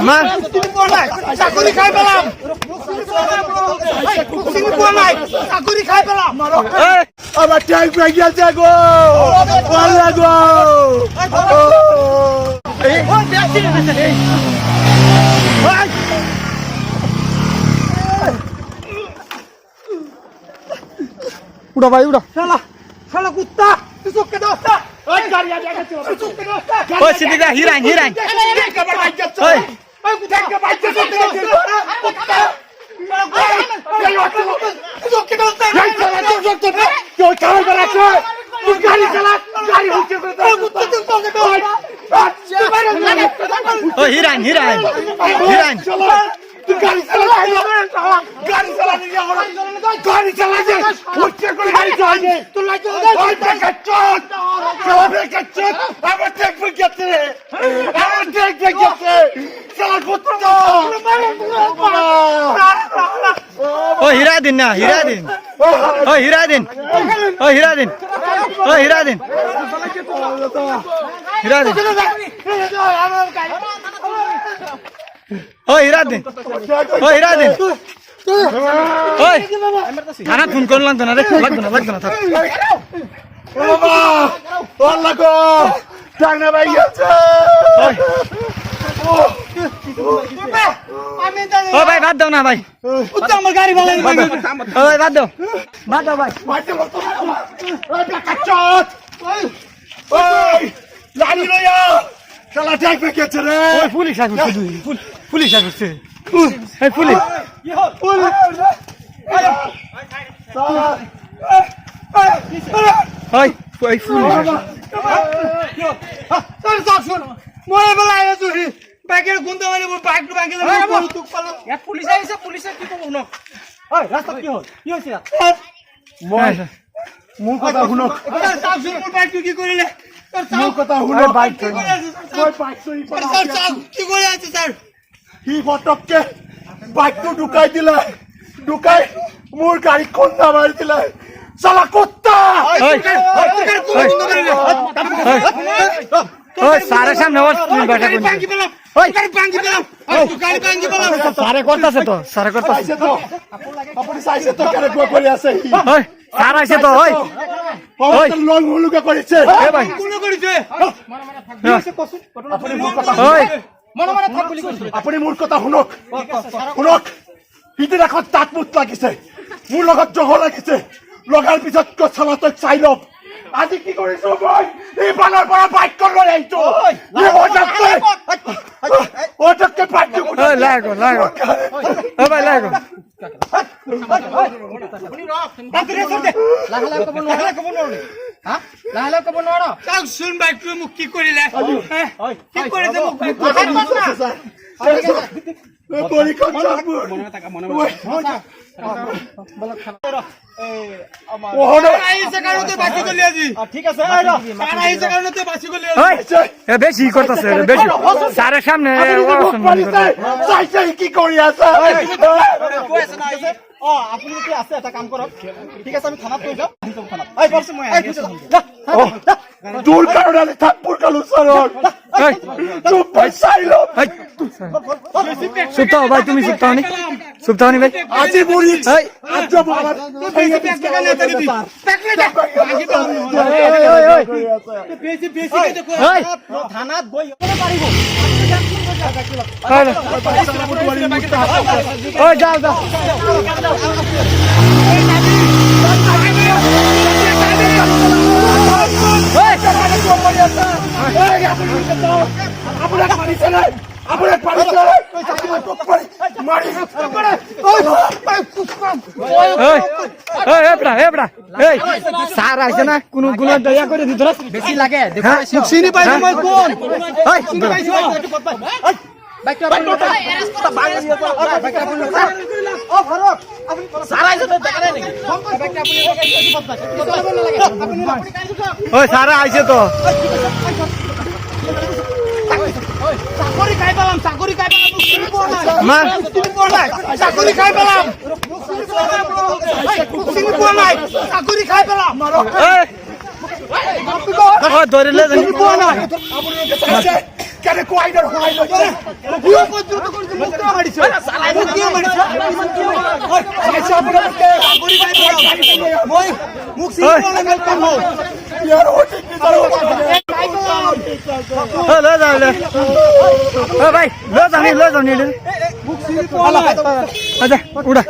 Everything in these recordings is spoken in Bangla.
মা চাকরি খাই পেলাম চাকরি খাই পেলাম আমার ট্যাঙ্ক ভেঙে গেছে গো পাল্লা গো उड़ा भाई उड़ा साला साला कुत्ता तू चुप के दोस्ता ओए गाड़ी आ जाएगा तू चुप के दोस्ता ओए सीधी जा हिराइन हिराइन का बाइक के ओए ओए कुत्ता का बाइक के कुत्ता चुप के दोस्ता नहीं चला चुप क्यों चला कर रहा है तू गाड़ी चला गाड़ी हो के कुत्ता तू चुप के ओए हिराइन हिराइन हिराइन तू गाड़ी चला गाड़ी चला नहीं आ रहा गाड़ी चला दे उठके को गाड़ी चला दे तू लाइक ओए कच्चोट चला बे कच्चोट अब टेक पे गेते अब टेक पे गेते चला कुत्ता ओए हिरा दिन ना हिरा दिन ओए हिरा दिन ओए हिरा दिन ओए हिरा दिन हिरा दिन ओए हिरा दिन ओए हिरा दिन ओए थाना फोन कर লাগতো না রে লাগতো না থাক বাবা আল্লাহ গো টাঙ্গা ভাই গেছে ও ভাই বাদ দাও না ভাই कुत्ता আমার গাড়ি ভালো ও ভাই বাদ দাও ভাই মারতে বলতো ওই কচ্চোট ওই লাড়ি লইয়া শালা ট্যাঙ্ক ভেঙে গেছে রে ওই পুলিশ আসছে পুলিশ আসছে এই পুলিশ ওই ওই পুলিশ सर साहब सुन मोए बुलाया तुझे बैकेट गुंडा वाले वो बाइक टू बाइक ले तू पालो यार पुलिस आई से पुलिस की तो उनो ओए रास्ता की हो सिया মই মোৰ কথা শুনক सर साहब सुन बाइक की করিলে सर মোৰ साहब কথা শুনক বাইক মই বাইক চুৰি सर साहब की করে আছে স্যার সি ফটককে বাইকটো ঢুকাই দিলে ঢুকাই মোৰ গাড়ী খুন্দা মাৰি দিলে শালা কুত্তা ওই সারে সামনে ওর তুমি বাটা কোন পাঙ্গি পেলাম ওই গাড়ি পাঙ্গি পেলাম তুই গাড়ি পাঙ্গি পেলাম সারে করতেছে তো সারে করতেছে আইছে তো আপুনি চাইছে তো কেনে গৈ কৰি আছে সি ওই সার আইছে তো ওই ওই লং হুলুকা কৰিছে এ ভাই কোন কৰিছে আপুনি মোৰ কথা ওই মনে মনে থাক বুলি কৈছে আপুনি মোৰ কথা শুনক শুনক সিদিনা এখন তাত মুত লাগিছে মোৰ লগত জহ লাগিছে লগাৰ পিছত কছলা তক চাই লওক আজি কি কৰিছো মই এই বানৰ পৰা বাইক লৈ আহিছো ওটাকে বাইক ওই লাগো ও ভাই লাগো তাক শুন বাইক তুই মুখ কি কৰিলে কি কৰিছে মুখ বাইক পৰীক্ষা চাপৰ আহিছে কাৰণতে বাচি গলি আজি ঠিক আছে সাৰ আহিছে কাৰণতে বাচি গলি ওই এ বেশি করতেছে বেশি সারে সামনে চাইছে কি কৰি আছে আপুনি কি আছে এটা কাম কৰক ঠিক আছে আমি থানাত কৈ যাম দূৰ কাৰণে থাকপুৰ কালো চৰত চুপ ভাই চাই ল সুপ্তাও ভাই তুমি সুপ্তাও নি ভাই আজি মুড়ি এই আজ বাবা থানাত গৈ পাৰিব ওই যাও যাও সার আছে না কোন গুণ দয়া করে দিত বেশি লাগে চিনি পাইছো মই কোন ওই সারা আইছে তো চাকরি খাই পেলাম চাকরি খাই পেলাম মা চাকরি খাই পেলাম চাকরি খাই পেলাম ধরে কেন কোয়াইডার হয় না কিও পর্যন্ত করতে মুক্ত মারিছে কিও মারিছে আচ্ছা আপনারা গরি মই মুখ সিনে না কাম হো ইয়ার ওটি কি জানো লে যা লে ভাই লে জানি মুখ সিনে কোলা আচ্ছা উড়া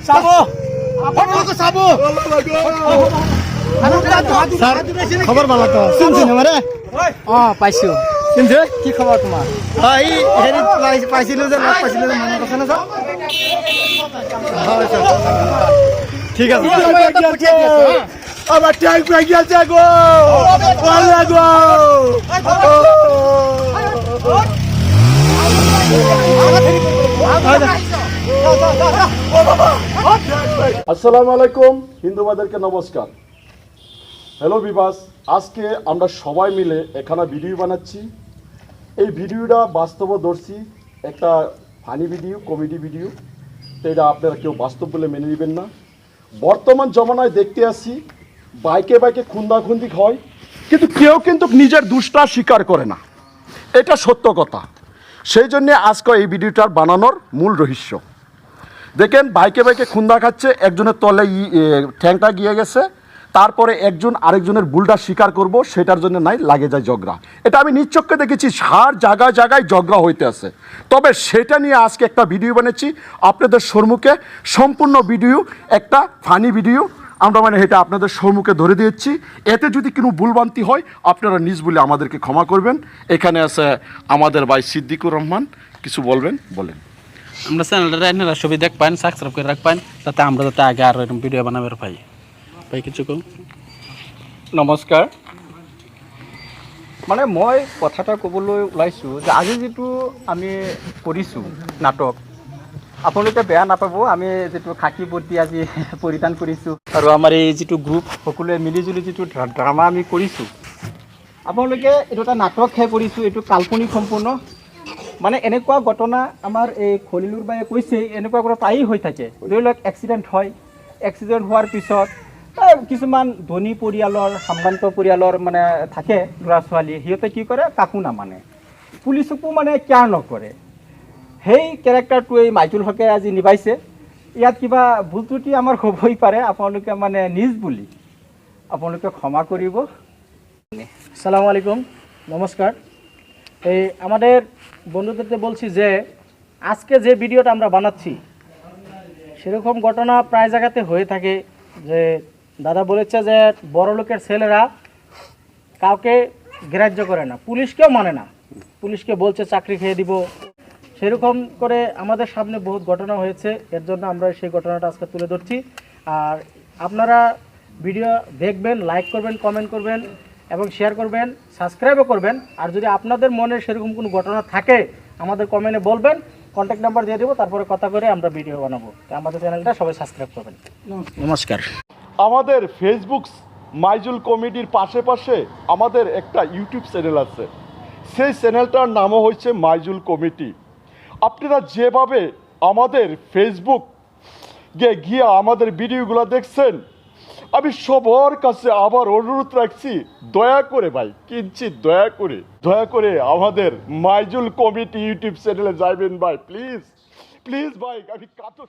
সাবো আপনাকে সাবো স্যার খবর ভালো তো শুনছেন আমারে পাইছো শুনছে কি খবর তোমার এই হেৰি পাইছিলো যে লগ পাইছিলো যে মনে কথা না স্যার হয় স্যার ঠিক আছে আমার ট্যাঙ্ক পেয়ে গেছে গো ভালো গো আসসালামু আলাইকুম হিন্দু ভাইদেরকে নমস্কার। হ্যালো বিবাস, আজকে আমরা সবাই মিলে এখানে ভিডিও বানাচ্ছি। এই ভিডিওটা বাস্তবদর্শী একটা ফানি ভিডিও, কমেডি ভিডিও। তো এটা আপনারা কেউ বাস্তব বলে মেনে নেবেন না। বর্তমান জমানায় দেখতে আসি বাইকে বাইকে খুন্দাখুন্দি হয়, কিন্তু কেউ কিন্তু নিজের দুষ্টা স্বীকার করে না, এটা সত্য কথা। সেই জন্যে আজকে এই ভিডিওটার বানানোর মূল রহস্য দেখেন, বাইকে বাইকে খুন্দা খাচ্ছে, একজনের তলে ঠ্যাংটা গিয়ে গেছে, তারপরে একজন আরেকজনের ভুলটা স্বীকার করব, সেটার জন্য নাই লাগে যায় ঝগড়া। এটা আমি নিশ্চক্ষে দেখেছি, সার জায়গায় জায়গায় ঝগড়া হইতে আছে। তবে সেটা নিয়ে আজকে একটা ভিডিও বানিয়েছি আপনাদের সম্মুখে, সম্পূর্ণ ভিডিও একটা ফানি ভিডিও আমরা এটা আপনাদের সম্মুখে ধরে দিয়েছি। এতে যদি কোনো ভুলভ্রান্তি হয় আপনারা নিজ বলে আমাদেরকে ক্ষমা করবেন। এখানে আছে আমাদের ভাই সিদ্দিকুর রহমান, কিছু বলবেন বলেন। আমরা চ্যানেলটা আপনারা সবাই দেখবেন, সাবস্ক্রাইব করে রাখবেন, যাতে আমরা যাতে আগে আরো এরকম ভিডিও বানাবার পাই। ভাই কিছু কম। নমস্কাৰ। মানে মই কথা এটা ক'বলৈ ওলাইছোঁ যে আজি যিটো আমি কৰিছোঁ নাটক, আপোনালোকে বেয়া নাপাব। আমি যিটো খাকী বৰ্তি আজি পৰিধান কৰিছোঁ আৰু আমাৰ এই যিটো গ্ৰুপ সকলোৱে মিলিজুলি যিটো ড্ৰামা আমি কৰিছোঁ, আপোনালোকে এইটো এটা নাটকহে কৰিছোঁ, এইটো কাল্পনিক সম্পূৰ্ণ। মানে এনেকুৱা ঘটনা আমাৰ এই খলিলুৰ বায়ে কৈছে, এনেকুৱা ঘটনা প্ৰায়েই হৈ থাকে। ধৰি লওক এক্সিডেণ্ট হয়, এক্সিডেণ্ট হোৱাৰ পিছত কিছুমান ধনী পৰিয়ালৰ, সম্ভ্ৰান্ত পৰিয়ালৰ মানে থাকে ল'ৰা ছোৱালী, সিহঁতে কি কৰে, কাকো নামানে, পুলিচকো মানে কেয়াৰ নকৰে। সেই কেৰেক্টাৰটোৱে মাইজুল হকে আজি নিভাইছে। ইয়াত কিবা ভুল ত্ৰুটি আমাৰ হ'বই পাৰে, আপোনালোকে মানে নিজ বুলি আপোনালোকে ক্ষমা কৰিব। আসসালামু আলাইকুম, নমস্কার। এই আমাদের বন্ধুদেরকে বলছি যে আজকে যে ভিডিওটা আমরা বানাচ্ছি সেরকম ঘটনা প্রায় জায়গাতে হয়ে থাকে। যে দাদা বলেছে যে বড় লোকের ছেলেরা কাউকে গ্রাহ্য করে না, পুলিশকেও মানে না, পুলিশকে বলছে চাকরি খেয়ে দিব। সেরকম করে আমাদের সামনে বহুত ঘটনা হয়েছে, এর জন্য আমরা সেই ঘটনাটা আজকে তুলে ধরছি। আর আপনারা ভিডিও দেখবেন, লাইক করবেন, কমেন্ট করবেন এবং শেয়ার করবেন, সাবস্ক্রাইবও করবেন। আর যদি আপনাদের মনে সেরকম কোনো ঘটনা থাকে আমাদের কমেন্টে বলবেন, কন্ট্যাক্ট নাম্বার দিয়ে দেবো, তারপরে কথা করে আমরা ভিডিও বানাবো। তো আমাদের চ্যানেলটা সবাই সাবস্ক্রাইব করবেন। নমস্কার। আমাদের ফেসবুক মাইজুল কমেডির পাশে পাশে আমাদের একটা ইউটিউব চ্যানেল আছে, সেই চ্যানেলটার নামও হচ্ছে মাইজুল কমেডি। আপনারা যেভাবে আমাদের ফেসবুক গিয়ে আমাদের ভিডিওগুলো দেখছেন, আমি সবার কাছে আবার অনুরোধ রাখছি, দয়া করে ভাই, কিঞ্চিত দয়া করে আমাদের মাইজুল কমেডি ইউটিউব চ্যানেলে যাবেন ভাই, প্লিজ প্লিজ ভাই, আমি কাতর